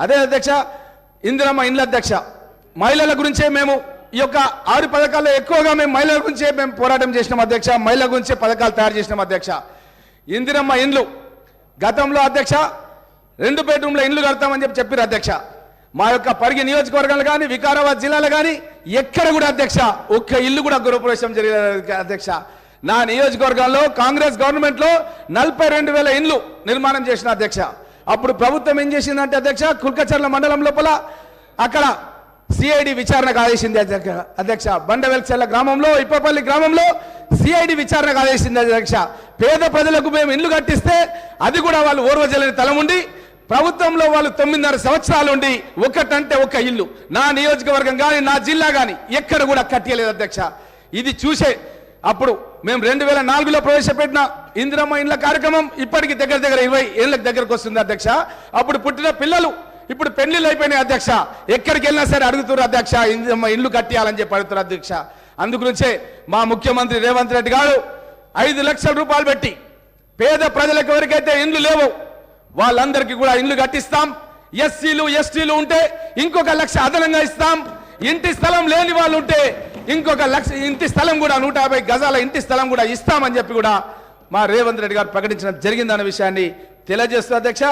అదే అధ్యక్ష ఇందిరమ్మ ఇండ్ల అధ్యక్ష మహిళల గురించే మేము ఈ యొక్క 6 పథకాల్లో ఎక్కువగా మేము మహిళల గురించే మేము పోరాటం చేసినాం అధ్యక్ష. మహిళల గురించే పథకాలు తయారు చేసినాం అధ్యక్ష. ఇందిరమ్మ ఇండ్లు గతంలో అధ్యక్ష 2 బెడ్రూమ్ల ఇండ్లు కడతామని చెప్పారు అధ్యక్ష. మా యొక్క పరిగి నియోజకవర్గాలు కానీ వికారాబాద్ జిల్లాలో కానీ ఎక్కడ కూడా అధ్యక్ష ఒక్క ఇల్లు కూడా గృహప్రవేశం జరిగేది అధ్యక్ష. నా నియోజకవర్గాల్లో కాంగ్రెస్ గవర్నమెంట్లో 42,000 ఇండ్లు నిర్మాణం చేసిన అధ్యక్ష. అప్పుడు ప్రభుత్వం ఏం చేసిందంటే అధ్యక్ష కుల్కచర్ల మండలం లోపల అక్కడ సిఐడి విచారణకు ఆదేశింది అధ్యక్ష. బండవెల్చెర్ల గ్రామంలో ఇప్పపల్లి గ్రామంలో సిఐడి విచారణకు ఆదేశింది అధ్యక్ష. పేద ప్రజలకు మేము ఇల్లు కట్టిస్తే అది కూడా వాళ్ళు ఓర్వజలని తలం ఉండి ప్రభుత్వంలో వాళ్ళు 9.5 సంవత్సరాలు ఉండి ఒక్కటంటే ఒక్క ఇల్లు నా నియోజకవర్గం కానీ నా జిల్లా కానీ ఎక్కడ కూడా కట్టలేదు అధ్యక్ష. ఇది చూసే అప్పుడు మేము 2004లో ప్రవేశపెట్టిన ఇందిరమ్మ ఇండ్ల కార్యక్రమం ఇప్పటికి దగ్గర 20 ఏళ్ళకి దగ్గరకు వస్తుంది అధ్యక్ష. అప్పుడు పుట్టిన పిల్లలు ఇప్పుడు పెళ్లిళ్ళు అయిపోయినాయి అధ్యక్ష. ఎక్కడికి వెళ్ళినా సరే అడుగుతున్నారు అధ్యక్ష ఇందిరమ్మ ఇల్లు కట్టియాలని చెప్పి అడుగుతారు అధ్యక్ష. అందుగురించే మా ముఖ్యమంత్రి రేవంత్ రెడ్డి గారు 5 లక్షల రూపాయలు పెట్టి పేద ప్రజలకు ఎవరికైతే ఇండ్లు లేవో వాళ్ళందరికీ కూడా ఇండ్లు కట్టిస్తాం. ఎస్సీలు ఎస్టీలు ఉంటే ఇంకొక 1 లక్ష అదనంగా ఇస్తాం. ఇంటి స్థలం లేని వాళ్ళు ఉంటే ఇంకొక 1 లక్ష ఇంటి స్థలం కూడా 150 గజాల ఇంటి స్థలం కూడా ఇస్తామని చెప్పి కూడా మా రేవంత్ రెడ్డి గారు ప్రకటించడం జరిగిందన్న విషయాన్ని తెలియజేస్తూ అధ్యక్ష